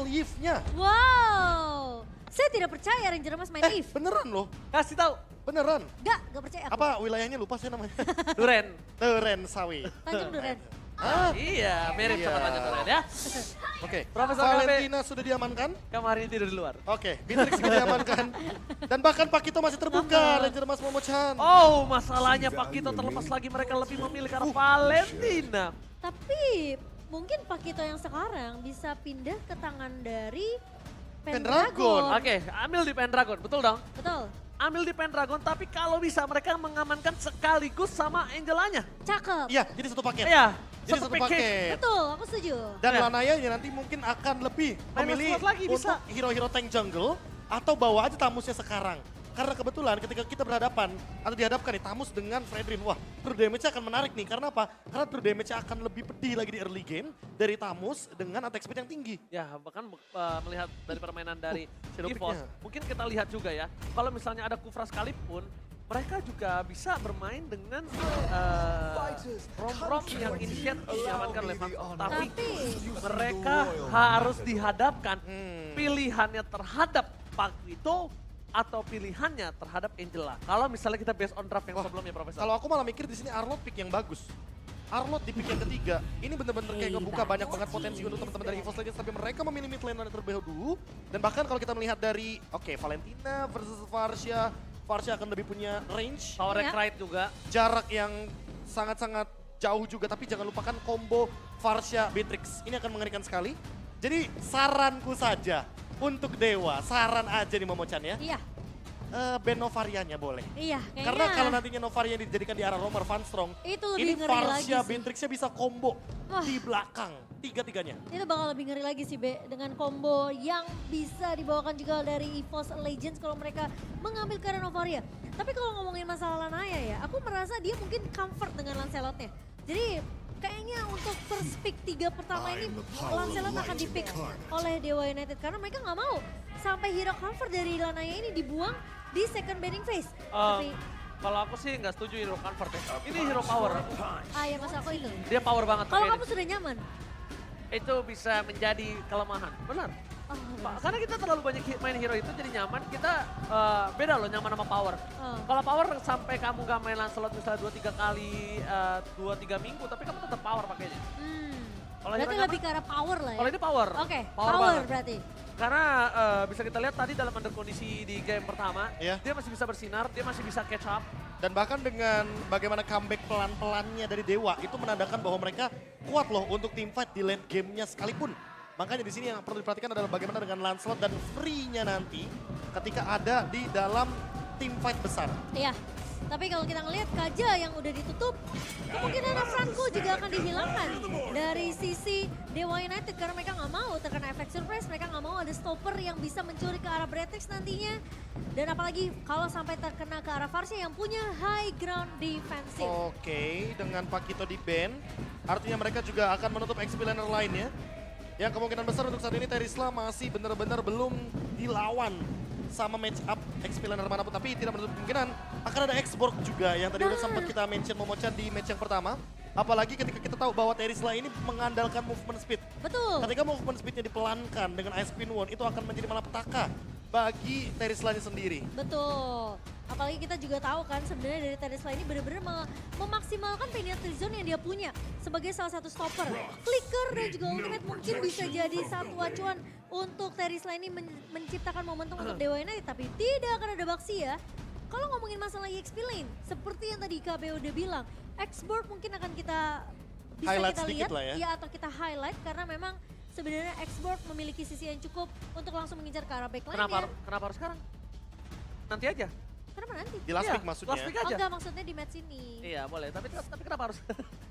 Elemental Eve-nya. Wow, saya tidak percaya Ranger Mas main Eve. Beneran loh, Kasih tahu. beneran. Gak percaya aku. Apa wilayahnya lupa saya namanya. Duren. Duren Sawi. Tanjung Duren. Ah, Iya, mirip sama Iya. Tanjung Duren ya. oke. Profesor KB. Valentina sudah diamankan. Kemarin tidur di luar. Oke, Beatrix juga diamankan. Dan bahkan Pakito masih terbuka, Ranger Mas Momo-chan. Oh, masalahnya Pak Kito terlepas lagi mereka lebih memilih ke arah Valentina. Tapi mungkin Pakito yang sekarang bisa pindah ke tangan dari Pendragon. Pendragon. Oke, ambil di Pendragon, betul dong? Betul, Ambil di Pendragon, tapi kalau bisa mereka mengamankan sekaligus sama Angelanya. cakep. Iya, jadi satu paket. Iya, Jadi satu paket. Betul, aku setuju. Dan Ya. Lanaya ya nanti mungkin akan lebih Main memilih slot lagi, bisa. untuk hero-hero tank jungle atau bawa aja Tamusnya sekarang. Karena kebetulan ketika kita berhadapan atau dihadapkan nih Tamus dengan Fredrin, wah true damage-nya akan menarik nih. Karena apa? Karena true damage-nya akan lebih pedih lagi di early game dari Tamus dengan attack speed yang tinggi. Ya, bahkan melihat dari permainan dari Shadow EVOS, Pick-nya. mungkin kita lihat juga ya, kalau misalnya ada Kufra sekalipun, mereka juga bisa bermain dengan rom-rom yang initiate diamankan oleh Phantom. Tapi mereka harus dihadapkan pilihannya terhadap Pakito atau pilihannya terhadap Angela. Kalau misalnya kita based on draft yang Wah, sebelumnya, Profesor. Kalau aku malah mikir di sini Arlott pick yang bagus. Arlott di pick yang ketiga, ini bener-bener kayak ngebuka banyak banget potensi untuk teman-teman dari EVOS Legends, tapi mereka memilih mid lane terlebih dahulu. Dan bahkan kalau kita melihat dari, oke, Valentina versus Varsha, Varsha akan lebih punya range, Power Ya. Knight juga. jarak yang sangat-sangat jauh juga, tapi jangan lupakan combo Varsha Beatrix. Ini akan mengerikan sekali. Jadi saranku saja untuk Dewa, saran aja nih Momo-chan ya. Iya, Ban Novarianya boleh. iya kayaknya. Karena kalau nantinya Novaria dijadikan di arah Romer Van Strong, itu lebih ini ngeri lagi Varsha sih. Beatrixnya bisa combo Wah. di belakang, tiga-tiganya. Itu bakal lebih ngeri lagi sih Be, dengan combo yang bisa dibawakan juga dari EVOS Legends kalau mereka mengambil ke arah Novaria. Tapi kalau ngomongin masalah Lanaya ya, aku merasa dia mungkin comfort dengan Lancelotnya. Jadi kayaknya untuk first pick 3 pertama ini Lancelot akan dipick oleh Dewa United karena mereka nggak mau sampai hero comfort dari Lanaya ini dibuang di second banning phase. Tapi Kalau aku sih nggak setuju hero convert ya. Ini hero power. ya mas aku itu. Dia power banget. Kalau pakai kamu sudah nyaman. itu bisa menjadi kelemahan. Benar. Oh, Karena kita terlalu banyak main hero itu jadi nyaman, kita beda loh nyaman sama power. Oh. Kalau power sampai kamu gak main Lancelot misalnya 2-3 kali, 2-3 minggu, tapi kamu tetap power pakainya. Kalau Berarti hero lebih ke arah power lah ya. Kalau ini power. Oke, Power power banget. berarti. Karena bisa kita lihat tadi dalam under kondisi di game pertama, Iya. dia masih bisa bersinar, dia masih bisa catch up. Dan bahkan dengan bagaimana comeback pelan-pelannya dari Dewa, itu menandakan bahwa mereka kuat loh untuk teamfight di late game-nya sekalipun. Makanya di sini yang perlu diperhatikan adalah bagaimana dengan Lancelot dan free-nya nanti ketika ada di dalam teamfight besar. Iya. Tapi kalau kita ngelihat Kaja yang udah ditutup, kemungkinan Franco juga akan dihilangkan dari sisi Dewa United karena mereka nggak mau terkena efek surprise, mereka nggak mau ada stopper yang bisa mencuri ke arah Bretex nantinya. Dan apalagi kalau sampai terkena ke arah Varsha yang punya high ground defensive. Oke, dengan Pakito di ban, artinya mereka juga akan menutup XP laner lainnya. Yang kemungkinan besar untuk saat ini Terisla masih benar-benar belum dilawan sama match up XP laner manapun. Tapi tidak menutup kemungkinan akan ada X-Borg juga yang tadi udah sempat kita mention Momo-chan di match yang pertama. Apalagi ketika kita tahu bahwa Terisla ini mengandalkan movement speed. Betul. Ketika movement speednya dipelankan dengan Ice Queen One, itu akan menjadi malapetaka bagi Terislanya sendiri. Betul. Apalagi kita juga tahu kan sebenarnya dari Terisla ini benar-benar memaksimalkan penalty zone yang dia punya sebagai salah satu stopper. Flicker dan juga ultimate mungkin bisa jadi satu acuan untuk Terisla ini menciptakan momentum untuk Dewa United. Tapi tidak akan ada baksi ya. Kalau ngomongin masalah EXP lane, seperti yang tadi KB udah bilang, X-Board mungkin akan kita bisa Highlight kita sedikit lihat lah ya. atau kita highlight karena memang sebenarnya X-Board memiliki sisi yang cukup untuk langsung mengincar ke arah backline-nya. Kenapa harus sekarang? Nanti aja. Kenapa nanti? Di last Iya, pick maksudnya. last pick Oh aja. enggak, maksudnya di match ini. Iya boleh, tapi kenapa harus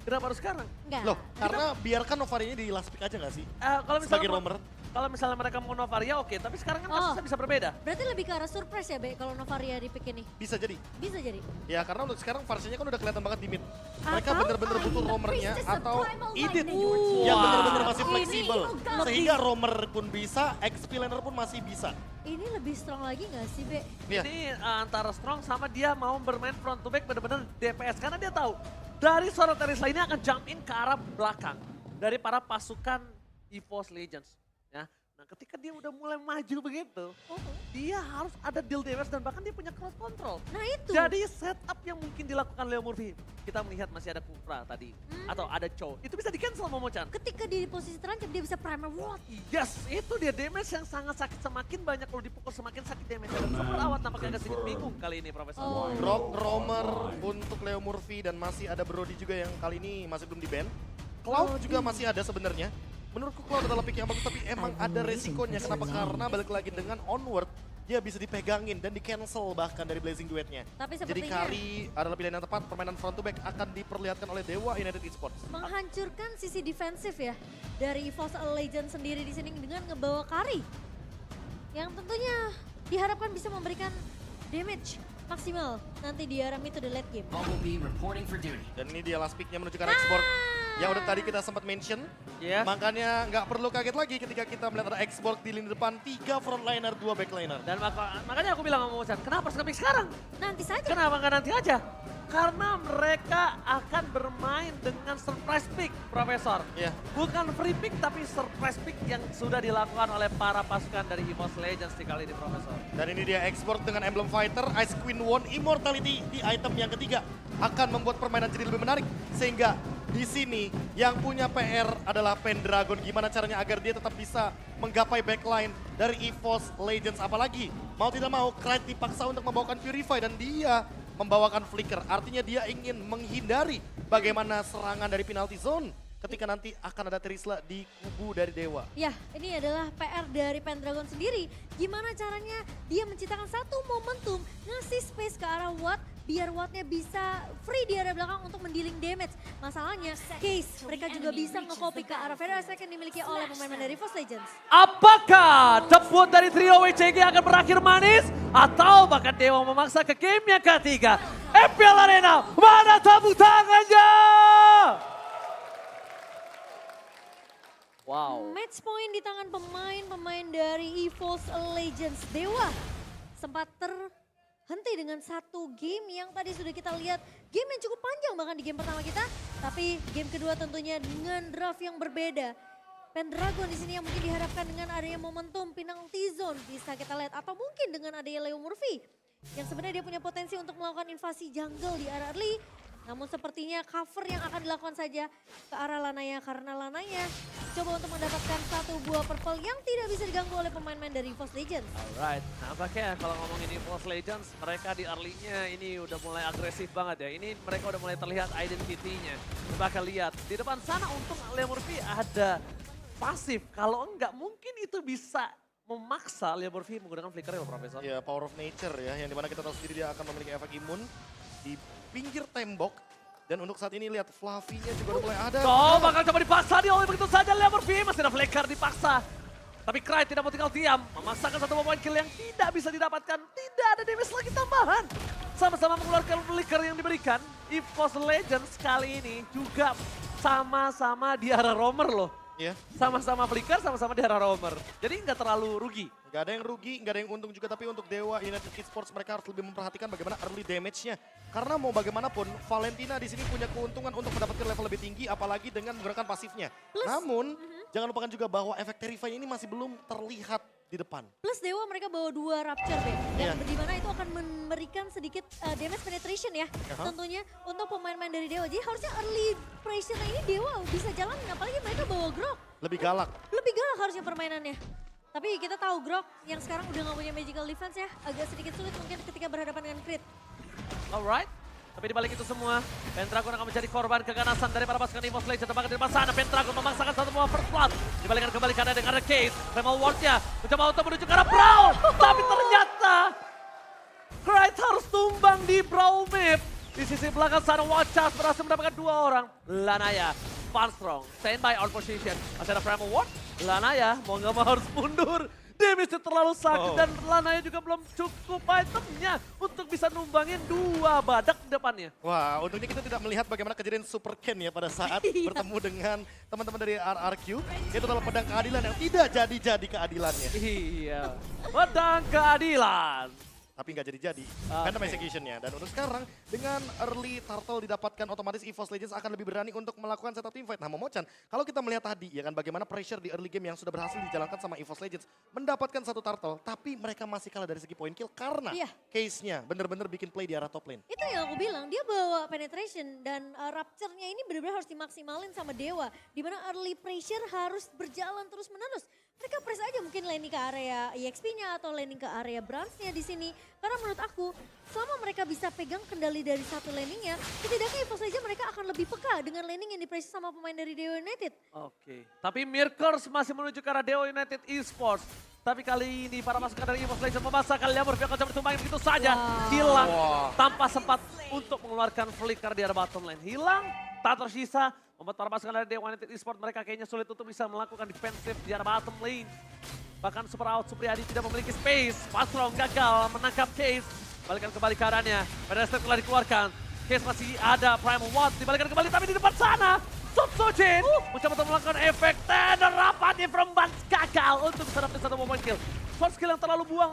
kenapa harus sekarang? Enggak. Loh, karena biarkan Novarianya di last pick aja nggak sih? Kalau misalnya Sebagai roamer. Kalau misalnya mereka mau Novaria oke, tapi sekarang kan Oh. kasusnya bisa berbeda. Berarti lebih ke arah surprise ya, Be, kalau Novaria di pick ini. Bisa jadi. Bisa jadi. Ya karena untuk sekarang Varsha-nya kan udah kelihatan banget di mid. Mereka Atau- bener-bener butuh roamernya atau Edit Wah. yang bener-bener masih Ini fleksibel. lebih- Sehingga roamer pun bisa, XP laner pun masih bisa. Ini lebih strong lagi nggak sih, Be? Iya. Ini antara strong sama dia mau bermain front to back benar-benar DPS. Karena dia tahu dari seorang Terisla ini akan jump in ke arah belakang. Dari para pasukan EVOS Legends. Ya. Nah ketika dia udah mulai maju begitu, Oh, dia harus ada deal damage dan bahkan dia punya cross control. nah itu. Jadi setup yang mungkin dilakukan Leo Murphy, kita melihat masih ada Kufra tadi, atau ada Cho, itu bisa di cancel Momo-chan. Ketika dia di posisi terancam dia bisa primer ward. Yes, itu dia damage yang sangat sakit. Semakin banyak kalau dipukul semakin sakit damage. Dan super awat nampaknya agak sedikit bingung kali ini Profesor. Oh. Grok, Romer untuk Leo Murphy dan masih ada Brody juga yang kali ini masih belum di-ban. Cloud juga masih ada sebenarnya. Menurutku Cloud adalah pick yang bagus tapi emang ada resikonya. Kenapa? Karena balik lagi dengan Onward dia bisa dipegangin dan di-cancel bahkan dari Blazing Duetnya. Tapi Jadi sepertinya Kari adalah pilihan yang tepat. Permainan front to back akan diperlihatkan oleh Dewa United Esports. menghancurkan sisi defensif ya dari EVOS Legends sendiri di sini dengan ngebawa Kari. Yang tentunya diharapkan bisa memberikan damage maksimal nanti di arah mid to the late game. Bumblebee reporting for duty. Dan ini dia last picknya menuju ke export. Yang udah tadi kita sempat mention. Iya. Makanya nggak perlu kaget lagi ketika kita melihat ada export di lini depan. 3 frontliner, 2 backliner. Dan makanya aku bilang sama Momo-chan, kenapa harus nge-pick sekarang? Nanti saja. Kenapa nggak nanti aja? Karena mereka akan bermain dengan surprise pick, Profesor. Iya. Bukan free pick, tapi surprise pick yang sudah dilakukan oleh para pasukan dari EVOS Legends di kali ini, Profesor. Dan ini dia export dengan Emblem Fighter, Ice Queen Won, Immortality di item yang ketiga. Akan membuat permainan jadi lebih menarik. Sehingga di sini yang punya PR adalah Pendragon. Gimana caranya agar dia tetap bisa menggapai backline dari EVOS Legends. Apalagi mau tidak mau, Clyde dipaksa untuk membawakan Purify dan dia membawakan Flicker. Artinya dia ingin menghindari bagaimana serangan dari penalty zone ketika nanti akan ada Terisla di kubu dari Dewa. Ya, ini adalah PR dari Pendragon sendiri. Gimana caranya dia menciptakan satu momentum, ngasih space ke arah Watt, biar Wattnya bisa free di area belakang untuk mendealing damage. Masalahnya, Case mereka juga bisa nge-copy ke arah Federasi yang dimiliki oleh pemain dari EVOS Legends. Apakah debut dari trio WCG akan berakhir manis? Atau bahkan Dewa memaksa ke game yang ketiga? FPL Arena, mana tepuk tangannya? Wow. Match point di tangan pemain-pemain dari EVOS Legends. Dewa sempat terhenti dengan satu game yang tadi sudah kita lihat. Game yang cukup panjang bahkan di game pertama kita. Tapi game kedua tentunya dengan draft yang berbeda. Pendragon di sini yang mungkin diharapkan dengan adanya momentum penalty zone bisa kita lihat. Atau mungkin dengan adanya Leo Murphy. Yang sebenarnya dia punya potensi untuk melakukan invasi jungle di area early. Namun sepertinya cover yang akan dilakukan saja ke arah Lanaya karena Lanaya coba untuk mendapatkan satu buah purple yang tidak bisa diganggu oleh pemain-pemain dari EVOS Legends. Alright, nampaknya kalau ngomongin EVOS Legends, mereka di early-nya ini udah mulai agresif banget ya. Ini mereka udah mulai terlihat identity-nya. Coba lihat, di depan sana untung Leo Murphy ada pasif. Kalau enggak mungkin itu bisa memaksa Leo Murphy menggunakan flicker ya Profesor. Ya, power of nature ya, yang dimana kita tahu sendiri dia akan memiliki efek imun di pinggir tembok. Dan untuk saat ini lihat Fluffy-nya juga udah mulai ada. Oh, bakal coba dipaksa dia oleh begitu saja Leo Murphy. Masih ada flicker dipaksa. Tapi Cry tidak mau tinggal diam. Memaksakan satu point kill yang tidak bisa didapatkan. Tidak ada damage lagi tambahan. Sama-sama mengeluarkan flicker yang diberikan. EVOS Legends kali ini juga sama-sama di arah roamer loh. Iya. Sama-sama flicker, sama-sama di arah roamer. Jadi nggak terlalu rugi. Nggak ada yang rugi, nggak ada yang untung juga. Tapi untuk Dewa United Esports mereka harus lebih memperhatikan bagaimana early damage-nya. Karena mau bagaimanapun, Valentina di sini punya keuntungan untuk mendapatkan level lebih tinggi. Apalagi dengan menggunakan pasifnya. Namun, jangan lupakan juga bahwa efek Terrify ini masih belum terlihat di depan. Plus Dewa mereka bawa 2 Rapture Be. Iya. Yang dimana itu akan memberikan sedikit damage penetration ya. Tentunya untuk pemain-pemain dari Dewa. Jadi harusnya early pressure ini Dewa bisa jalanin. Apalagi mereka bawa Grok. Lebih galak. Lebih galak harusnya permainannya. Tapi kita tahu Grok yang sekarang udah gak punya magical defense ya. Agak sedikit sulit mungkin ketika berhadapan dengan crit. Alright. Tapi dibalik itu semua, Pendragon akan menjadi korban keganasan dari para pasukan EVOS Legends. Bahkan di depan sana, Pendragon memaksakan satu buah first blood. Dibalikkan kembali karena dengan Case, Thermal Ward-nya mencoba untuk menuju ke arah Brawl. Tapi ternyata, Cry harus tumbang di Brawl map. Di sisi belakang sana, Watchas berhasil mendapatkan 2 orang. Lanaya, Funstrong, standby on position. Masih ada Thermal Ward, Lanaya mau nggak mau harus mundur. Damage terlalu sakit dan Lanaya juga belum cukup itemnya untuk bisa numbangin 2 badak di depannya. Wah, untungnya kita tidak melihat bagaimana kejadian Super Ken ya pada saat bertemu dengan teman-teman dari RRQ. Itu adalah pedang keadilan yang tidak jadi-jadi keadilannya. Iya, pedang keadilan. tapi nggak jadi-jadi. Phantom Execution-nya. Dan untuk sekarang, dengan early turtle didapatkan, otomatis EVOS Legends akan lebih berani untuk melakukan setup teamfight. Nah, Momochan, kalau kita melihat tadi, ya kan bagaimana pressure di early game yang sudah berhasil dijalankan sama EVOS Legends, mendapatkan satu turtle, tapi mereka masih kalah dari segi point kill karena case-nya bener-bener bikin play di arah top lane. Itu yang aku bilang, dia bawa penetration dan rapture-nya ini benar-benar harus dimaksimalin sama Dewa. Dimana early pressure harus berjalan terus-menerus. Mereka press aja mungkin landing ke area EXP-nya atau landing ke area Browns-nya di sini. Karena menurut aku, selama mereka bisa pegang kendali dari satu landing-nya, setidaknya EVOS Legends mereka akan lebih peka dengan landing yang dipress sama pemain dari Dewa United. Oke, tapi Mirkors masih menuju ke arah Dewa United Esports. Tapi kali ini para pasukan dari EVOS Legends memaksakan Lemur akan coba ditumbangin begitu saja. Hilang tanpa sempat untuk mengeluarkan flicker di arah bottom lane. Hilang, tak tersisa. Membuat para pasukan dari Dewa United Esports mereka kayaknya sulit untuk bisa melakukan defensif di arah bottom lane. Bahkan Super Out Supriyadi tidak memiliki space. Pastrong gagal menangkap Case. Balikan kembali keadaannya. Pada step telah dikeluarkan. Case masih ada Primal Watt. Dibalikan kembali tapi di depan sana. Sojin mencoba untuk melakukan efek tender rapatnya from Bans gagal untuk bisa dapat satu moment kill. Short skill yang terlalu buang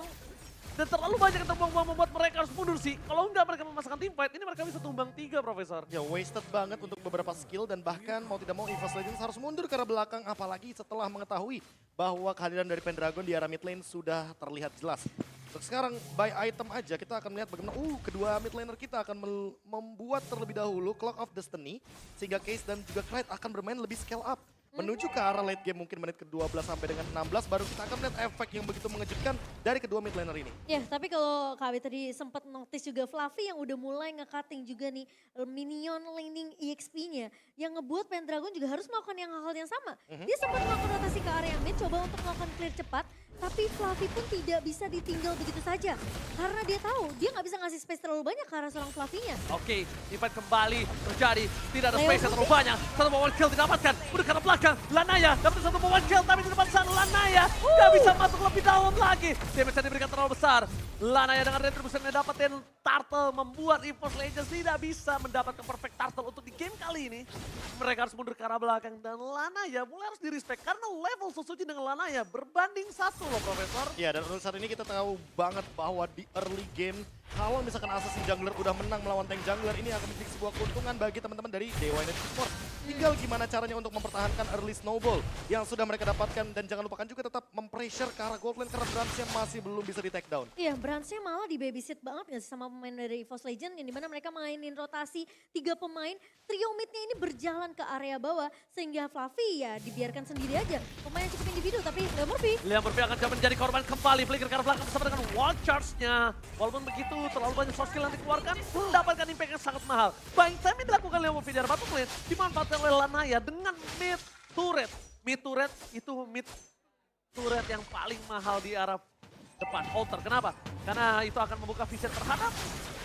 dan terlalu banyak yang terbuang-buang membuat mereka harus mundur sih. Kalau enggak mereka memasangkan team fight, ini mereka bisa tumbang 3 Profesor. Ya wasted banget untuk beberapa skill dan bahkan mau tidak mau EVOS Legends harus mundur ke arah belakang apalagi setelah mengetahui bahwa kehadiran dari Pendragon di arah mid lane sudah terlihat jelas. Untuk sekarang by item aja kita akan melihat bagaimana kedua mid laner kita akan membuat terlebih dahulu Clock of Destiny sehingga Case dan juga Clyde akan bermain lebih scale up. Menuju ke arah late game mungkin menit ke-12 sampai dengan 16 baru kita akan melihat efek yang begitu mengejutkan dari kedua mid laner ini. Ya, tapi kalau KW tadi sempat notice juga Fluffy yang udah mulai nge-cutting juga nih minion laning EXP-nya. Yang ngebuat Pendragon juga harus melakukan hal yang sama. Dia sempat melakukan rotasi ke area mid, coba untuk melakukan clear cepat. Tapi Fluffy pun tidak bisa ditinggal begitu saja. Karena dia tahu, dia nggak bisa ngasih space terlalu banyak ke arah seorang Fluffy-nya. Oke, invite kembali terjadi. Tidak ada space yang terlalu banyak. Satu moment kill didapatkan. Udah ke arah belakang. Lanaya dapat satu moment kill tapi di depan sana Lanaya nggak bisa masuk lebih dalam lagi. Damage yang diberikan terlalu besar. Lanaya dengan retribution yang dapetin turtle membuat EVOS Legends tidak bisa mendapatkan perfect turtle untuk di game kali ini. Mereka harus mundur ke arah belakang dan Lanaya mulai harus di-respect karena level Sojin dengan Lanaya berbanding 1 loh Profesor. Ya dan untuk saat ini kita tahu banget bahwa di early game kalau misalkan Assassin Jungler udah menang melawan tank Jungler ini akan menjadi sebuah keuntungan bagi teman-teman dari Dewa United Esports. Tinggal gimana caranya untuk mempertahankan early snowball yang sudah mereka dapatkan dan jangan lupakan juga tetap mempressure ke arah gold lane karena Brans yang masih belum bisa di take down. Iya, Bransnya malah di babysit banget gak sih sama pemain dari EVOS Legends yang dimana mereka mainin rotasi 3 pemain. Trio midnya ini berjalan ke area bawah sehingga Fluffy ya dibiarkan sendiri aja. Pemain yang cukup individu tapi Lemurphy akan coba menjadi korban kembali. Flicker ke arah belakang bersama dengan wall charge-nya. Walaupun begitu terlalu banyak soft skill yang dikeluarkan mendapatkan impact yang sangat mahal. Buying time yang dilakukan Lemurphy di arah bottom lane dimanfaatkan oleh Lanaya dengan mid turret. Mid turret itu mid turret yang paling mahal di arah depan altar. Kenapa? Karena itu akan membuka vision terhadap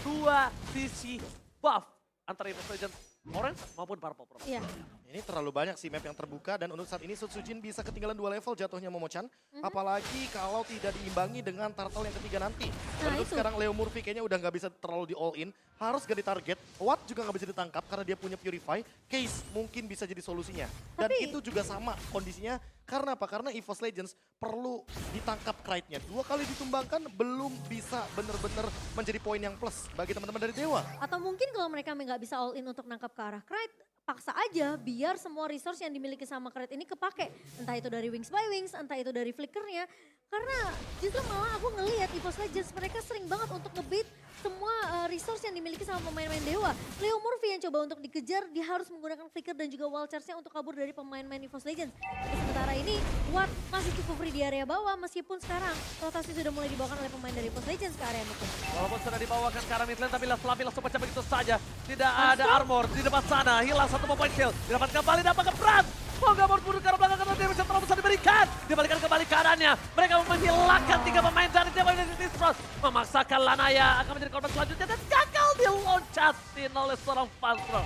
dua sisi buff antara EVOS Legends Orange maupun Purple Pro. Iya. Ini terlalu banyak sih map yang terbuka dan untuk saat ini Sutsujin bisa ketinggalan 2 level jatuhnya Momochan. Apalagi kalau tidak diimbangi dengan turtle yang ketiga nanti. Dan untuk sekarang Leo Murphy kayaknya udah nggak bisa terlalu di all in. Harus ganti target. Watt juga nggak bisa ditangkap karena dia punya Purify. Case mungkin bisa jadi solusinya. Dan itu juga sama kondisinya. Karena apa? Karena EVOS Legends perlu ditangkap Clyde-nya. 2 kali ditumbangkan belum bisa benar-benar menjadi poin yang plus bagi teman-teman dari Dewa. Atau mungkin kalau mereka nggak bisa all in untuk nangkap ke arah Clyde, paksa aja biar semua resource yang dimiliki sama Clyde ini kepake. Entah itu dari Wings by Wings, entah itu dari flickernya. Karena justru malah aku ngelihat EVOS Legends mereka sering banget untuk nge-bait semua resource yang dimiliki sama pemain-pemain Dewa. Leo Murphy yang coba untuk dikejar, dia harus menggunakan flicker dan juga wall charge-nya untuk kabur dari pemain-pemain EVOS Legends. Tapi sementara ini, Watt masih cukup free di area bawah meskipun sekarang rotasi sudah mulai dibawakan oleh pemain dari EVOS Legends ke area mid. Walaupun sudah dibawakan ke arah mid lane tapi Fluffy langsung pecah begitu saja. Tidak ada armor di depan sana, hilang satu point kill. Didapat kembali, dapat ke Brand. Mau gak mau mundur ke arah belakang karena damage yang terlalu besar diberikan. Dibalikan kembali keadaannya. Mereka menghilangkan 3 pemain dari Dewa United Esports. Memaksakan Lanaya akan menjadi korban selanjutnya dan gagal diloncatin oleh seorang Pantro.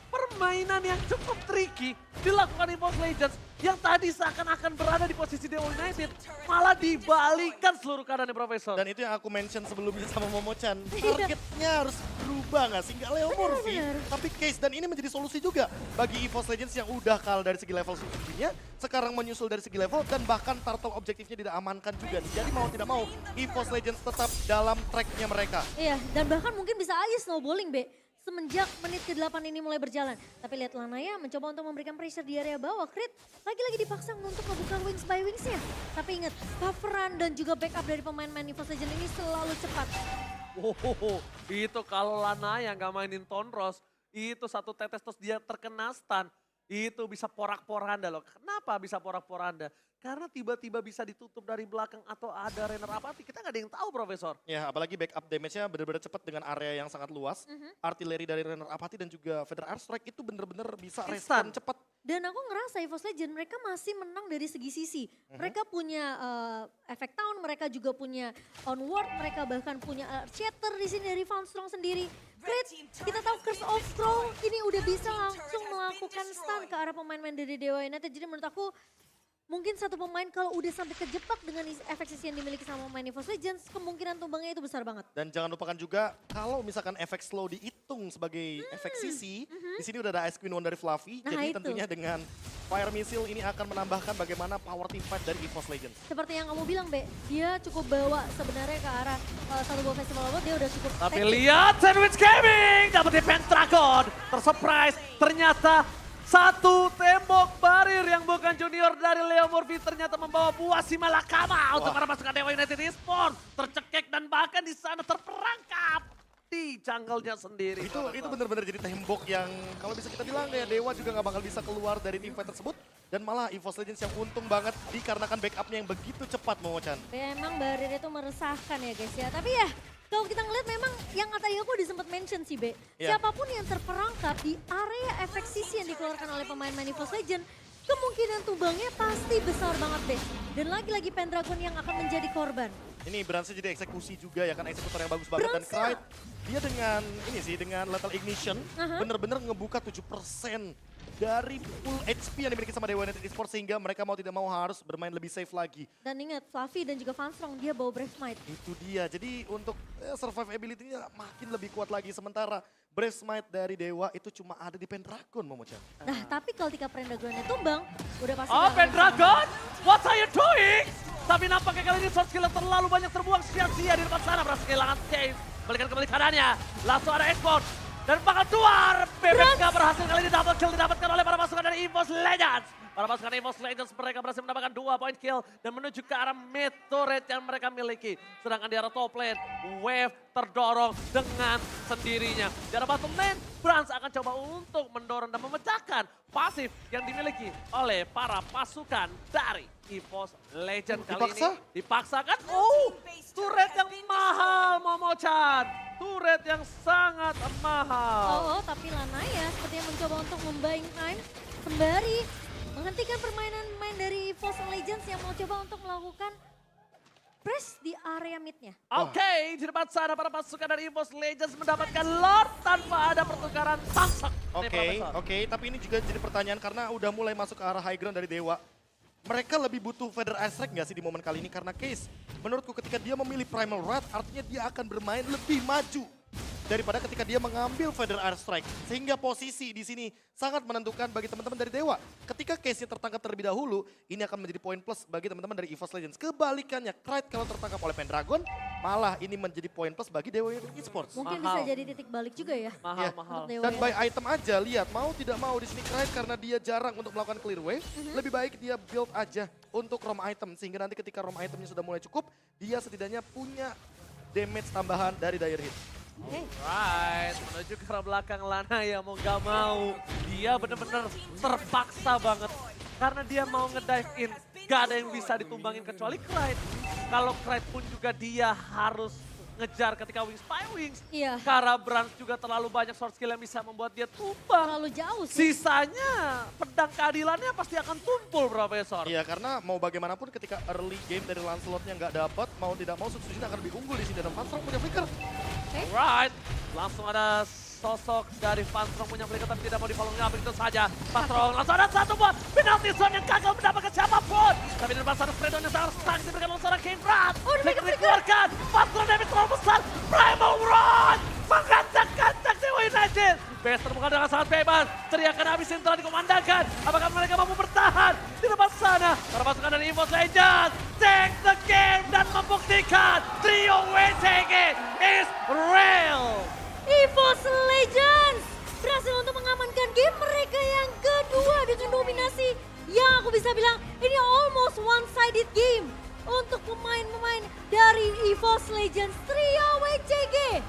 permainan yang cukup tricky dilakukan EVOS Legends yang tadi seakan-akan berada di posisi Dewa United malah dibalikan seluruh keadaannya Profesor. Dan itu yang aku mention sebelumnya sama Momo-chan. Targetnya harus berubah nggak sih? Nggak Leo Murphy, tapi Case. Dan ini menjadi solusi juga bagi EVOS Legends yang udah kalah dari segi level substitusinya, sekarang menyusul dari segi level dan bahkan turtle objektifnya tidak amankan juga. Jadi mau tidak mau EVOS Legends tetap dalam tracknya mereka. Iya, dan bahkan mungkin bisa aja snowballing, Be. Semenjak menit ke-8 ini mulai berjalan. Tapi lihat Lanaya mencoba untuk memberikan pressure di area bawah. Crit lagi-lagi dipaksa untuk membuka wings by wingsnya. Tapi ingat, coveran dan juga backup dari pemain-pemain EVOS Legends ini selalu cepat. Itu kalau Lanaya nggak mainin Tonros, itu satu tetes terus dia terkena stun. Itu bisa porak-poranda loh. Kenapa bisa porak-poranda? Karena tiba-tiba bisa ditutup dari belakang atau ada runner apati. Kita nggak ada yang tahu, Profesor. Ya, apalagi backup damage-nya benar-benar cepat dengan area yang sangat luas. Artileri dari runner apati dan juga Feather Airstrike itu benar-benar bisa respon cepat. Dan aku ngerasa EVOS Legends mereka masih menang dari segi sisi. Mereka punya efek town, mereka juga punya onward, mereka bahkan punya shatter di sini dari Foundstrong sendiri. Crit, kita tahu Curse of Throw ini udah bisa langsung melakukan stun ke arah pemain-pemain dari Dewa United. Jadi menurut aku mungkin satu pemain kalau udah sampai kejebak dengan efek sisi yang dimiliki sama pemain EVOS Legends, kemungkinan tumbangnya itu besar banget. Dan jangan lupakan juga kalau misalkan efek slow dihitung sebagai efek sisi, di sini udah ada Ice Queen One dari Fluffy, Nah, jadi itu. tentunya dengan Fire Missile ini akan menambahkan bagaimana power team fight dari EVOS Legends. Seperti yang kamu bilang, Be, dia cukup bawa sebenarnya ke arah satu buah festival award, dia udah cukup Tapi teknik. lihat Sandwich Gaming dapat di Pentagon. Tersurprise ternyata satu tembok barir yang bukan junior dari Leo Murphy ternyata membawa buah si malakama untuk para pasukan Dewa United Esports. Tercekek dan bahkan di sana terperangkap di jungle-nya sendiri. Itu benar-benar jadi tembok yang kalau bisa kita bilang ya Dewa juga nggak bakal bisa keluar dari tim fight tersebut. Dan malah EVOS Legends yang untung banget dikarenakan backupnya yang begitu cepat Momo-chan. Memang barir itu meresahkan ya guys ya, tapi ya kalau kita ngeliat memang yang tadi aku udah sempat mention sih Be. Ya. Siapapun yang terperangkap di area efek sisi yang dikeluarkan oleh pemain-pemain EVOS Legends, kemungkinan tumbangnya pasti besar banget Be. Dan lagi-lagi Pendragon yang akan menjadi korban. Ini Brands jadi eksekusi juga ya kan, eksekutor yang bagus banget. Dan Clyde dia dengan ini sih, dengan Lethal Ignition bener-bener ngebuka 7% dari full HP yang dimiliki sama Dewa United Esports sehingga mereka mau tidak mau harus bermain lebih safe lagi. Dan ingat, Fluffy dan juga Foundstrong dia bawa Brave Smite. Itu dia, jadi untuk survivability-nya makin lebih kuat lagi. Sementara Brave Smite dari Dewa itu cuma ada di Pendragon, Momo-chan. Nah tapi kalau ketika Pendragonnya tumbang, udah pasti Oh, nggak akan Pendragon, what are you doing? Tapi nampaknya kali ini short skill terlalu banyak terbuang sia-sia di depan sana. Berhasil kehilangan Case, balikan kembali keadaannya. Langsung ada export. Dan bakal keluar. Bebek gak berhasil kali ini double kill didapatkan oleh para pasukan dari EVOS Legends. Para pasukan EVOS Legends mereka berhasil mendapatkan 2 point kill dan menuju ke arah turret yang mereka miliki. Sedangkan di arah top lane, Wave terdorong dengan sendirinya. Di arah bottom lane, Brands akan coba untuk mendorong dan memecahkan pasif yang dimiliki oleh para pasukan dari EVOS Legends kali Dipaksa? ini. Dipaksakan. Oh, turret yang mahal Momo-chan. Turret yang sangat mahal. Oh, tapi Lanaya sepertinya mencoba untuk membuying time sembari menghentikan permainan main dari EVOS Legends yang mau coba untuk melakukan press di area mid-nya. Oke, di depan sana para pasukan dari EVOS Legends mendapatkan Lord tanpa ada pertukaran samsak. Oke, tapi ini juga jadi pertanyaan karena udah mulai masuk ke arah high ground dari Dewa. Mereka lebih butuh Feather Airstrike nggak sih di momen kali ini? Karena Case, menurutku ketika dia memilih Primal Wrath, artinya dia akan bermain lebih maju daripada ketika dia mengambil Feather Airstrike. Sehingga posisi di sini sangat menentukan bagi teman-teman dari Dewa. Ketika Case-nya tertangkap terlebih dahulu, ini akan menjadi poin plus bagi teman-teman dari EVOS Legends. Kebalikannya, Clyde kalau tertangkap oleh Pendragon, malah ini menjadi poin plus bagi Dewa United Esports. Mungkin Mahal. bisa jadi titik balik juga ya. Mahal, Ya. mahal. Untuk Dewa Dan ya. by item aja, lihat mau tidak mau di sini Clyde karena dia jarang untuk melakukan clear wave, lebih baik dia build aja untuk roam item. Sehingga nanti ketika roam itemnya sudah mulai cukup, dia setidaknya punya damage tambahan dari Dire Hit. Oke. Right, menuju ke arah belakang Lana ya mau gak mau. Dia bener-bener terpaksa banget. Karena dia mau ngedive in, gak ada yang bisa ditumbangin kecuali Clyde. Kalau Clyde pun juga dia harus ngejar ketika Wings by Wings. Iya. Karena Brands juga terlalu banyak short skill yang bisa membuat dia tumbang. Terlalu jauh sih. Sisanya pedang keadilannya pasti akan tumpul Profesor. Iya, karena mau bagaimanapun ketika early game dari Lancelotnya nggak dapat, mau tidak mau Substitution akan lebih unggul di sini. Dan Fansrong punya flicker. Right, langsung ada sosok dari Fanstrong punya flicker tapi tidak mau di-follow-nya begitu saja. Fanstrong langsung ada satu buat penalti zone yang gagal mendapatkan siapapun. Tapi di depan satu Fredon yang sangat stuck diberikan oleh seorang King Rat. Flicker dikeluarkan, Fanstrong damage terlalu besar. Primal Run mengacak-acak Dewa United. Base terbuka dengan sangat bebas. Teriakan habis yang telah dikomandangkan. Apakah mereka mampu bertahan di depan sana? Para pasukan dari EVOS Legends take the game dan membuktikan trio WCG is real. EVOS Legends berhasil untuk mengamankan game mereka yang kedua dengan dominasi yang aku bisa bilang ini almost one-sided game untuk pemain-pemain dari EVOS Legends trio WCG.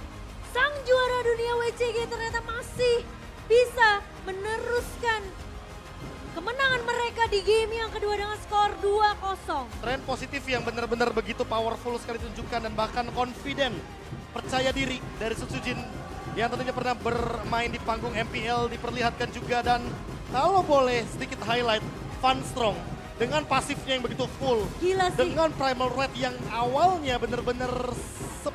Sang juara dunia WCG ternyata masih bisa meneruskan kemenangan mereka di game yang kedua dengan skor 2-0. Tren positif yang benar-benar begitu powerful sekali tunjukkan dan bahkan confident, percaya diri dari Sutsujin yang tentunya pernah bermain di panggung MPL diperlihatkan juga. Dan kalau boleh sedikit highlight Fanstrong dengan pasifnya yang begitu full. Gila sih. Dengan primal red yang awalnya benar-benar 10%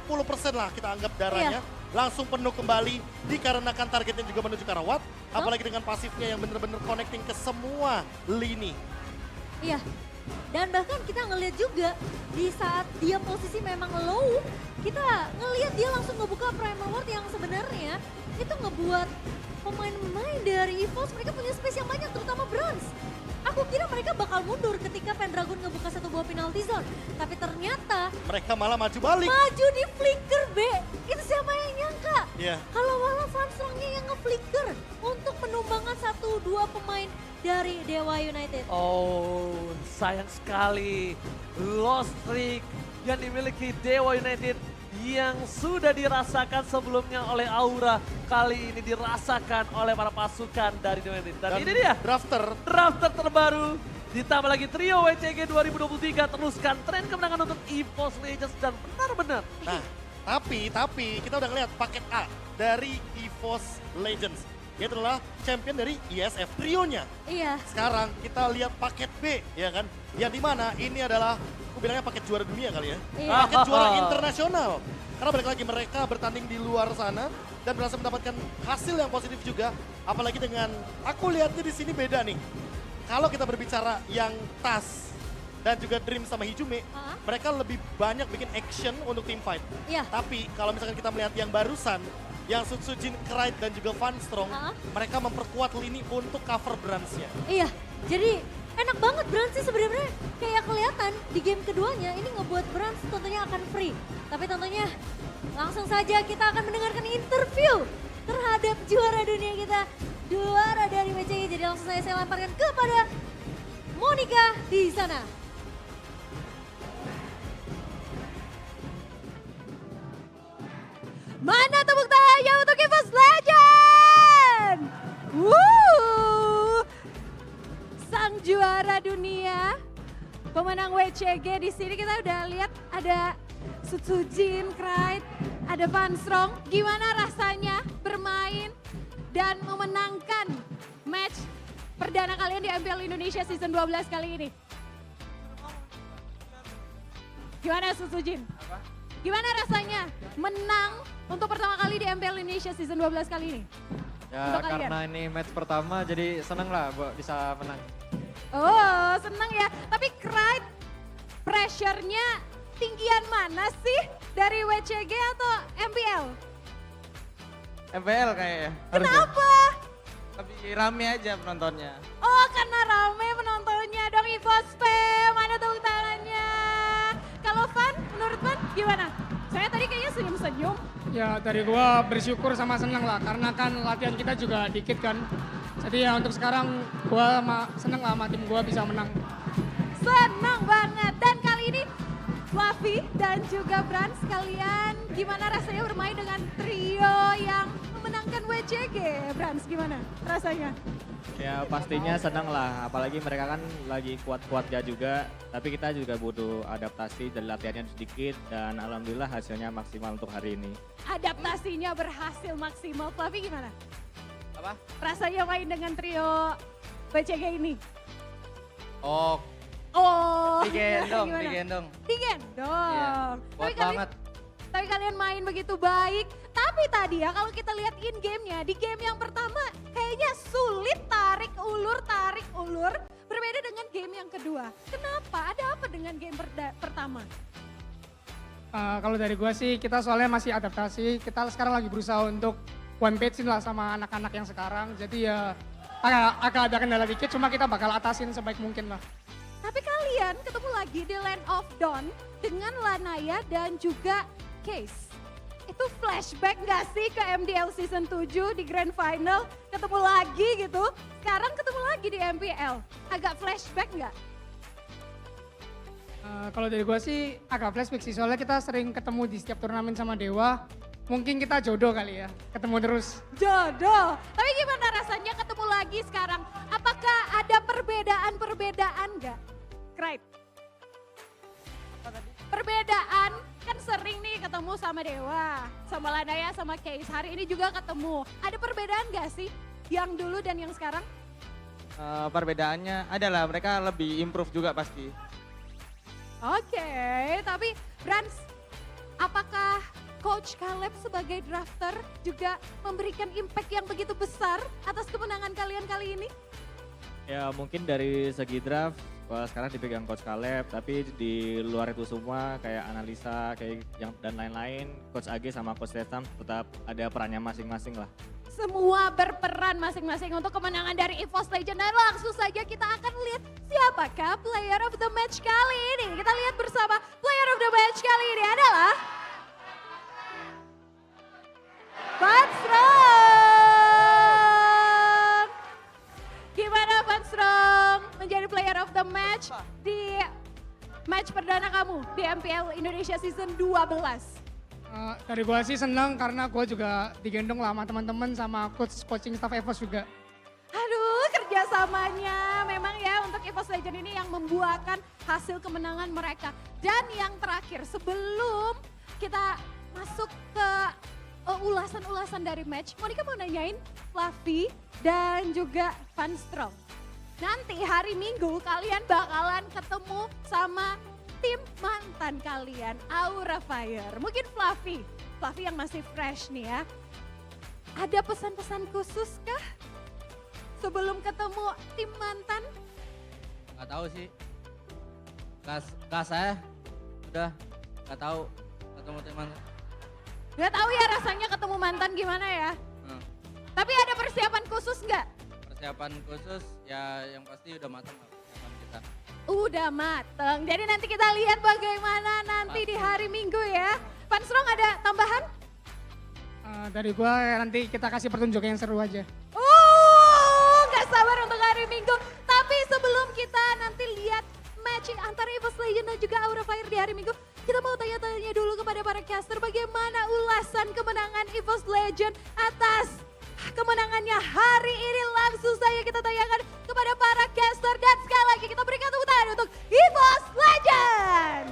lah kita anggap darahnya. Langsung penuh kembali dikarenakan targetnya juga menuju ke arah Watt. Apalagi dengan pasifnya yang benar-benar connecting ke semua lini. Iya, dan bahkan kita ngelihat juga di saat dia posisi memang low, kita ngelihat dia langsung ngebuka Primal Ward yang sebenarnya itu ngebuat pemain-pemain dari EVOS mereka punya space yang banyak, terutama Brans. Aku kira mereka bakal mundur ketika Pendragon ngebuka satu buah penalty zone. Tapi ternyata Mereka malah maju balik. maju di flicker B. Itu siapa yang nyangka? Iya. Kalau malah Fanstrongnya yang nge-flicker untuk penumbangkan 1-2 pemain dari Dewa United. Oh, sayang sekali. Lost streak yang dimiliki Dewa United yang sudah dirasakan sebelumnya oleh Aura, kali ini dirasakan oleh para pasukan dari Dewa United. Dan ini dia drafter terbaru. Ditambah lagi trio WCG 2023 teruskan tren kemenangan untuk EVOS Legends dan benar-benar. Nah, tapi kita udah ngeliat paket A dari EVOS Legends. Yaitu adalah champion dari ISF trionya. Iya. Sekarang kita lihat paket B, ya kan? Yang dimana ini adalah, aku bilangnya paket juara dunia kali ya. Iya. Paket juara internasional. Karena balik lagi mereka bertanding di luar sana dan berhasil mendapatkan hasil yang positif juga. Apalagi dengan, aku lihatnya di sini beda nih. Kalau kita berbicara yang TAS dan juga Dream sama Hijume, mereka lebih banyak bikin action untuk team fight. Iya. Tapi kalau misalkan kita melihat yang barusan, yang Sutsujin, Krite dan juga Fanstrong, mereka memperkuat lini untuk cover Brans-nya. Iya, jadi enak banget Brans sih sebenarnya kayak kelihatan di game keduanya ini ngebuat Brans tentunya akan free. Tapi tentunya langsung saja kita akan mendengarkan interview terhadap juara dunia kita, juara dari WCG. Jadi langsung saya lemparkan kepada Monica di sana. Mana tepuk tangannya untuk EVOS Legend? Sang juara dunia, pemenang WCG di sini kita udah lihat ada Sutsujin, Krite, ada Fanstrong. Gimana rasanya bermain dan memenangkan match perdana kalian di MPL Indonesia Season 12 kali ini? Gimana Sutsujin? Gimana rasanya menang untuk pertama kali di MPL Indonesia Season 12 kali ini? Ya karena ini match pertama jadi seneng lah bisa menang. Oh senang ya, tapi Krite pressure-nya tinggian mana sih dari WCG atau MPL? MPL kayaknya. Kenapa? Lebih rame aja penontonnya. Oh karena rame penontonnya dong EVOS P, mana tepuk tangannya? Kalau Van, menurut Van gimana? Saya tadi kayaknya senyum-senyum. Ya dari gua bersyukur sama senang lah karena kan latihan kita juga dikit kan. Jadi ya untuk sekarang gua seneng lah sama tim gua bisa menang. Senang banget dan kali ini Fluffy dan juga Brans, kalian gimana rasanya bermain dengan trio yang memenangkan WCG? Brans gimana rasanya? Ya pastinya senang lah, apalagi mereka kan lagi kuat-kuatnya juga. Tapi kita juga butuh adaptasi dan latihannya sedikit dan alhamdulillah hasilnya maksimal untuk hari ini. Adaptasinya berhasil maksimal. Fluffy gimana? Apa? Rasanya main dengan trio WCG ini? Oh, Digendong. digendong. Digendong. Iya, kuat banget. Tapi kalian main begitu baik. Tapi Tapi tadi ya kalau kita lihat in game-nya, di game yang pertama kayaknya sulit tarik ulur. Berbeda dengan game yang kedua. Kenapa? Ada apa dengan game pertama? Kalau dari gua sih kita soalnya masih adaptasi. Kita sekarang lagi berusaha untuk one page lah sama anak-anak yang sekarang. Jadi ya agak ada kendala dikit, cuma kita bakal atasin sebaik mungkin lah. Tapi kalian ketemu lagi di Land of Dawn dengan Lanaya dan juga Case. Itu flashback gak sih ke MDL Season 7 di Grand Final? Ketemu lagi gitu, sekarang ketemu lagi di MPL. Agak flashback gak? Kalau dari gua sih agak flashback sih, soalnya kita sering ketemu di setiap turnamen sama Dewa. Mungkin kita jodoh kali ya, ketemu terus. Jodoh. Tapi gimana rasanya ketemu lagi sekarang? Apakah ada perbedaan gak? Craig. Perbedaan, kan sering nih ketemu sama Dewa, sama Lanaya, sama Case. Hari ini juga ketemu. Ada perbedaan gak sih yang dulu dan yang sekarang? Perbedaannya adalah mereka lebih improve juga pasti. Oke, tapi Brans, apakah Coach Caleb sebagai drafter juga memberikan impact yang begitu besar atas kemenangan kalian kali ini? Ya mungkin dari segi draft sekarang dipegang Coach Caleb, tapi di luar itu semua kayak analisa kayak yang dan lain-lain, Coach Age sama Coach Tesam tetap ada perannya masing-masing lah. Semua berperan masing-masing untuk kemenangan dari EVOS Legend. Dan langsung saja kita akan lihat siapakah player of the match kali ini. Kita lihat bersama player of the match kali ini adalah Van Strong. Gimana Van Strong menjadi player of the match di match perdana kamu di MPL Indonesia Season 12? Dari gua sih senang karena gua juga digendong lah sama teman-teman sama coaching staff EVOS juga. Aduh, kerjasamanya memang ya untuk EVOS Legend ini yang membuahkan hasil kemenangan mereka. Dan yang terakhir, sebelum kita masuk ke ulasan-ulasan dari match, Monica mau nanyain Fluffy dan juga Van Strong. Nanti hari Minggu kalian bakalan ketemu sama tim mantan kalian, Aura Fire. Mungkin Fluffy yang masih fresh nih ya. Ada pesan-pesan khusus kah sebelum ketemu tim mantan? Nggak tahu sih. Kelas saya udah nggak tahu ketemu teman. Gak tahu ya rasanya ketemu mantan gimana ya. Tapi ada persiapan khusus nggak? Persiapan khusus ya yang pasti udah matang lah persiapan kita. Udah mateng. Jadi nanti kita lihat bagaimana nanti di hari Minggu ya. Van Strong ada tambahan? Dari gua nanti kita kasih pertunjukan yang seru aja. Gak sabar untuk hari Minggu. Tapi sebelum kita nanti lihat match antara EVOS Legend dan juga Aura Fire di hari Minggu, kita mau tanya-tanya dulu kepada para caster bagaimana ulasan kemenangan EVOS Legend atas kemenangannya hari ini. Langsung saja kita tanyakan kepada para caster dan sekali lagi kita berikan tepuk tangan untuk EVOS Legend.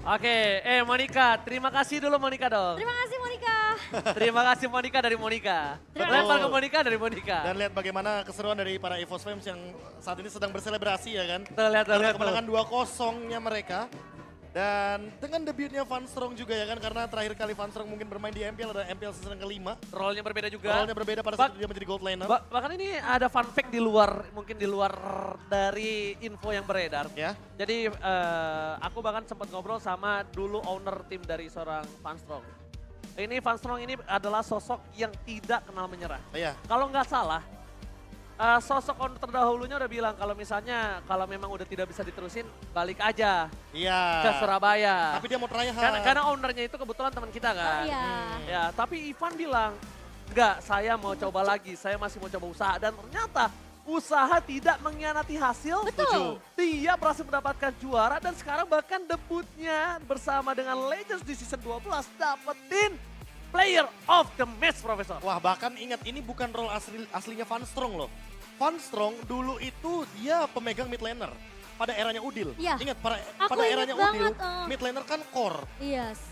Oke, Monica, terima kasih dulu Monica dong. Terima kasih Monica. Terima kasih Monica dari Monica. Terima Lempar kasih. ke Monica dari Monica. Dan lihat bagaimana keseruan dari para EVOS Fans yang saat ini sedang berselebrasi ya kan. Tuh, lihat, Karena lihat, kemenangan 2-0-nya mereka. Dan dengan debutnya Van Strong juga ya kan, karena terakhir kali Van Strong mungkin bermain di MPL adalah MPL season kelima. Role-nya berbeda juga. Role-nya berbeda pada saat dia menjadi gold laner. Bahkan ini ada fun fact di luar, mungkin di luar dari info yang beredar. Ya. Jadi aku bahkan sempat ngobrol sama dulu owner tim dari seorang Van Strong. Ini Van Strong ini adalah sosok yang tidak kenal menyerah. Iya. Kalau nggak salah, sosok owner terdahulunya udah bilang kalau misalnya kalau memang udah tidak bisa diterusin, balik aja Iya. ke Surabaya. Tapi dia mau try hard. Karena ownernya itu kebetulan teman kita kan. Iya. Ya, tapi Ivan bilang, enggak, saya mau coba lagi, saya masih mau coba usaha. Dan ternyata usaha tidak mengkhianati hasil. Betul. Dia berhasil mendapatkan juara dan sekarang bahkan debutnya bersama dengan Legends di season 12 dapetin Player of the Match, Profesor. Wah, bahkan ingat ini bukan role aslinya Van Strong loh. Van Strong dulu itu dia pemegang mid laner pada eranya Udil. Iya. Ingat Aku pada ingat eranya Udil, banget, mid laner kan core. Yes.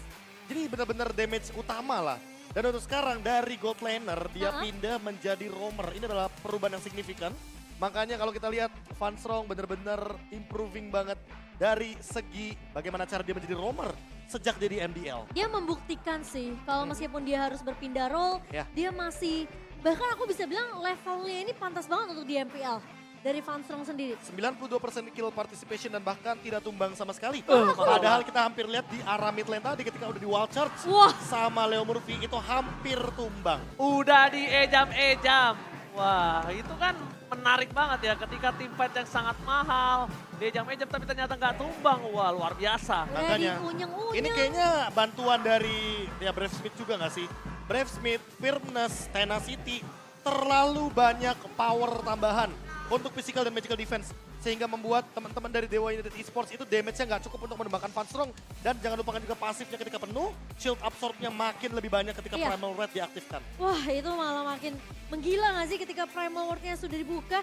Jadi benar-benar damage utama lah. Dan untuk sekarang dari gold laner dia pindah menjadi roamer. Ini adalah perubahan yang signifikan. Makanya kalau kita lihat Van Strong bener-bener improving banget dari segi bagaimana cara dia menjadi roamer sejak dia di MDL. Dia membuktikan sih kalau meskipun dia harus berpindah role, Ya. dia masih, bahkan aku bisa bilang levelnya ini pantas banget untuk di MPL dari Van Strong sendiri. 92% kill participation dan bahkan tidak tumbang sama sekali. mahal Padahal kita hampir lihat di arah mid lane tadi ketika udah di wild charge Wah. sama Leo Murphy itu hampir tumbang. Udah di ejam-ejam. Wah, itu kan menarik banget ya ketika tim fight yang sangat mahal. Di ejam-ejam tapi ternyata nggak tumbang. Wah, luar biasa. Udah Makanya, dikunyeng-unyeng. Ini kayaknya bantuan dari ya Brave Smith juga nggak sih? Brave Smith, Firmness, Tenacity, terlalu banyak power tambahan untuk physical dan magical defense. Sehingga membuat teman-teman dari Dewa United Esports itu damage-nya nggak cukup untuk menembakkan Van Strong. Dan jangan lupakan juga pasifnya ketika penuh, shield absorb-nya makin lebih banyak ketika Iya. Primal Red diaktifkan. Wah itu malah makin menggila gak sih ketika Primal Ward-nya sudah dibuka.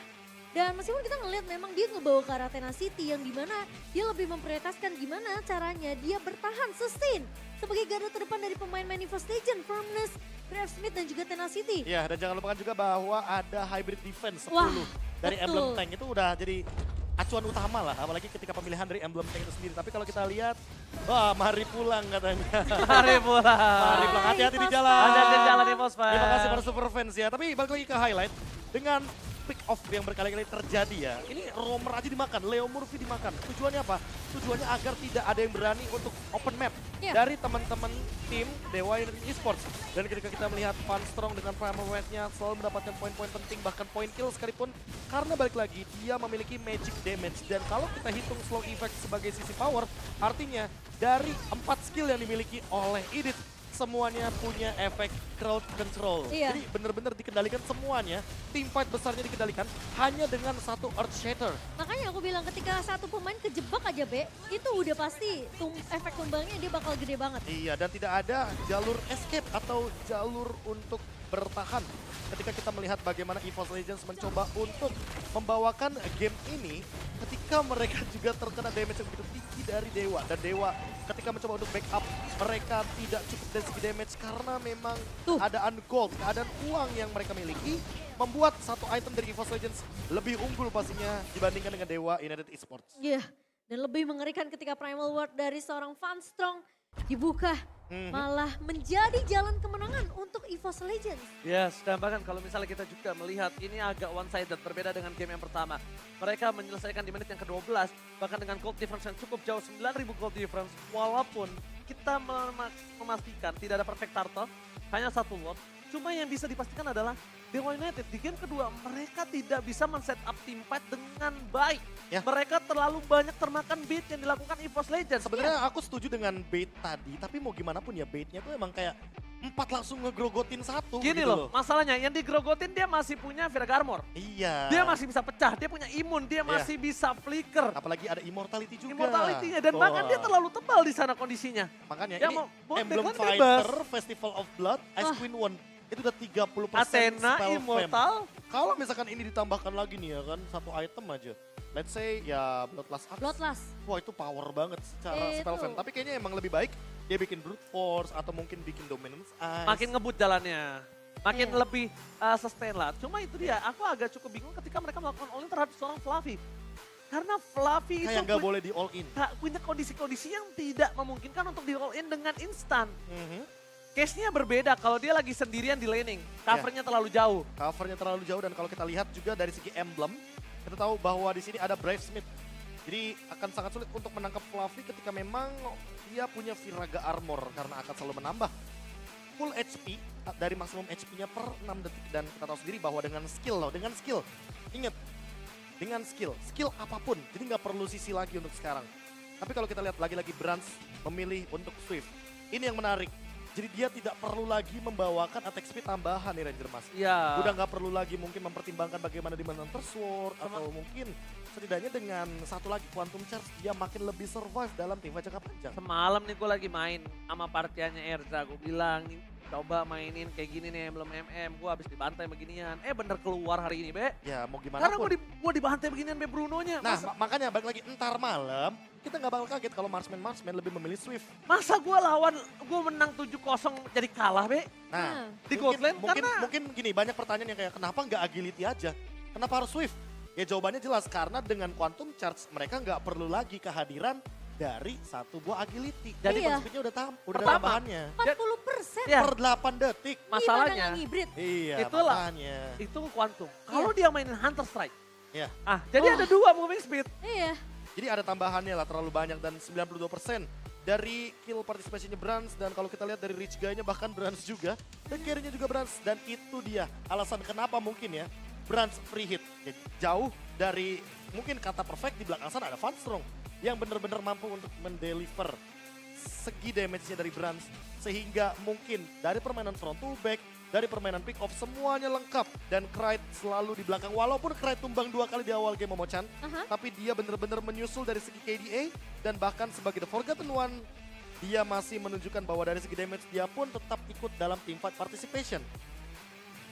Dan meskipun kita ngelihat memang dia ngebawa ke arah Tenacity yang dimana dia lebih memprioritaskan gimana caranya dia bertahan, sustain. Sebagai garda terdepan dari pemain Manifestation, Firmness, Brave Smith dan juga Tenacity. Ya, dan jangan lupakan juga bahwa ada hybrid defense 10 Wah, dari betul. emblem tank itu udah jadi acuan utama lah, apalagi ketika pemilihan dari emblem tank itu sendiri. Tapi kalau kita lihat, wah mari pulang katanya. Mari pulang. Mari pulang, hati-hati di Hai, jalan. Hati-hati di jalan nih, Bos. Terima kasih para super fans ya. Tapi balik lagi ke highlight, dengan pick off yang berkali-kali terjadi ya. Ini roamer aja dimakan, Leo Murphy dimakan. Tujuannya apa? Tujuannya agar tidak ada yang berani untuk open map Iya. dari teman-teman tim Dewa United Esports. Dan ketika kita melihat Van Strong dengan primal red-nya selalu mendapatkan poin-poin penting, bahkan poin kill sekalipun. Karena balik lagi, dia memiliki magic damage. Dan kalau kita hitung slow effect sebagai sisi power, artinya dari 4 skill yang dimiliki oleh Edith, semuanya punya efek crowd control. Iya. Jadi benar-benar dikendalikan semuanya, team fight besarnya dikendalikan hanya dengan satu Earth Shatter. Makanya aku bilang ketika satu pemain kejebak aja Be, itu udah pasti efek tumbangnya dia bakal gede banget. Iya, dan tidak ada jalur escape atau jalur untuk bertahan. Ketika kita melihat bagaimana EVOS Legends mencoba untuk membawakan game ini, ketika mereka juga terkena damage yang begitu tinggi dari Dewa. Dan Dewa ketika mencoba untuk backup, mereka tidak cukup dari segi damage karena memang Tuh. keadaan gold, keadaan uang yang mereka miliki, membuat satu item dari EVOS Legends lebih unggul pastinya dibandingkan dengan Dewa United Esports. Iya, dan lebih mengerikan ketika Primal Ward dari seorang Van Strong dibuka. Malah menjadi jalan kemenangan untuk EVOS Legends. Yes, dan bahkan kalau misalnya kita juga melihat ini agak one-sided, berbeda dengan game yang pertama. Mereka menyelesaikan di menit yang ke-12, bahkan dengan gold difference yang cukup jauh, 9.000 gold difference. Walaupun kita memastikan tidak ada perfect turtle, hanya satu lot. Cuma yang bisa dipastikan adalah Dewa United di game kedua mereka tidak bisa men-set up team fight dengan baik. Ya. Mereka terlalu banyak termakan bait yang dilakukan EVOS Legends. Sebenarnya aku setuju dengan bait tadi, tapi mau gimana pun ya baitnya tuh emang kayak 4 langsung ngegrogotin satu. Gini gitu loh, masalahnya yang digrogotin dia masih punya Viraga Armor. Iya. Dia masih bisa pecah, dia punya imun, dia masih bisa flicker. Apalagi ada immortality juga. Immortality-nya dan bahkan dia terlalu tebal di sana kondisinya. Makanya Ya ini mau buat Emblem backline Fighter, bebas. Festival of Blood, Ice Wah. Queen One. Itu udah 30% Athena, spell fam. Immortal. Kalau misalkan ini ditambahkan lagi nih ya kan, satu item aja. Let's say ya Bloodlust Axe. Bloodlust. Wah itu power banget secara Itu. spell fam. Tapi kayaknya emang lebih baik dia bikin Brute Force atau mungkin bikin Dominance Ice. Makin ngebut jalannya. Makin Iya. lebih sustain lah. Cuma itu dia, aku agak cukup bingung ketika mereka melakukan all-in terhadap seorang Fluffy. Karena Fluffy kayak itu nggak boleh di all in. punya kondisi-kondisi yang tidak memungkinkan untuk di all-in dengan instan. Mhm. Case-nya berbeda kalau dia lagi sendirian di laning. Covernya terlalu jauh. Covernya terlalu jauh dan kalau kita lihat juga dari segi emblem, kita tahu bahwa di sini ada Brave Smith. Jadi akan sangat sulit untuk menangkap Fluffy ketika memang dia punya Viraga Armor karena akan selalu menambah full HP dari maksimum HP-nya per 6 detik. Dan kita tahu sendiri bahwa dengan skill loh, dengan skill. Ingat, dengan skill apapun. Jadi nggak perlu sisi lagi untuk sekarang. Tapi kalau kita lihat lagi-lagi Brans memilih untuk Swift. Ini yang menarik. Jadi dia tidak perlu lagi membawakan attack speed tambahan nih Ranger Mas. Iya. Udah nggak perlu lagi mungkin mempertimbangkan bagaimana di Manhunter Sword atau mungkin setidaknya dengan satu lagi Quantum Charge dia makin lebih survive dalam tim jangka panjang. Semalam nih gue lagi main sama partiannya Erza. Gue bilang, coba mainin kayak gini nih belum gue habis dibantai beginian. Bener keluar hari ini Be. Ya mau gimana Karena pun. gue dibantai beginian Be Brunonya. Nah Masa, makanya balik lagi entar malam kita nggak bakal kaget kalau Marksman lebih memilih Swift. masa gue menang 7-0 jadi kalah Be. Nah Di mungkin, Gold Lane mungkin, karena- mungkin gini banyak pertanyaan yang kayak kenapa nggak agility aja? Kenapa harus Swift? Ya jawabannya jelas, karena dengan Quantum Charge mereka nggak perlu lagi kehadiran dari satu buah agility. Jadi Iya. speednya udah ada Pertama. tambahannya. 40%. Ya. Per 8 detik. Masalahnya, hybrid. Iya, Itulah. makanya. itu Quantum. Kalau dia mainin Hunter Strike, Ya. jadi ada 2 moving speed. Iya. Jadi ada tambahannya lah terlalu banyak dan 92% dari kill participationnya Brans dan kalau kita lihat dari Rich Guy-nya bahkan Brans juga dan carry-nya juga Brans dan itu dia alasan kenapa mungkin ya Brans free hit. Jadi jauh dari mungkin kata perfect di belakang sana ada Van Strong yang benar-benar mampu untuk mendeliver segi damage-nya dari Brans sehingga mungkin dari permainan front to back, dari permainan pick off semuanya lengkap dan Krite selalu di belakang walaupun Krite tumbang 2 kali di awal game Momochan Aha. tapi dia benar-benar menyusul dari segi KDA dan bahkan sebagai The Forgotten One dia masih menunjukkan bahwa dari segi damage dia pun tetap ikut dalam teamfight participation.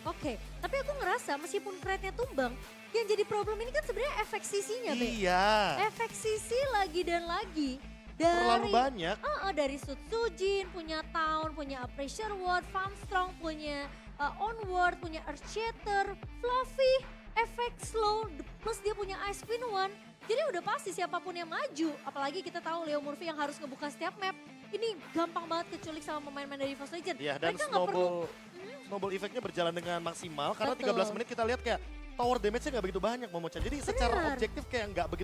Oke, tapi aku ngerasa meskipun Krite-nya tumbang, yang jadi problem ini kan sebenarnya efek CC-nya, Be. Iya, Efek CC lagi dan lagi. terlalu banyak. Dari Sutsujin, punya Town, punya Pressure Ward, Farmstrong, punya Onward, punya Earthshatter, Fluffy, efek slow, plus dia punya Ice Queen One. Jadi udah pasti siapapun yang maju, apalagi kita tahu Leo Murphy yang harus ngebuka setiap map. Ini gampang banget keculik sama pemain-pemain dari Force Legend. Iya, dan Mereka nggak perlu snowball effect-nya berjalan dengan maksimal karena Betul. 13 menit kita lihat kayak tower damage-nya nggak begitu banyak Momochan. Jadi secara Benar. objektif kayak nggak begitu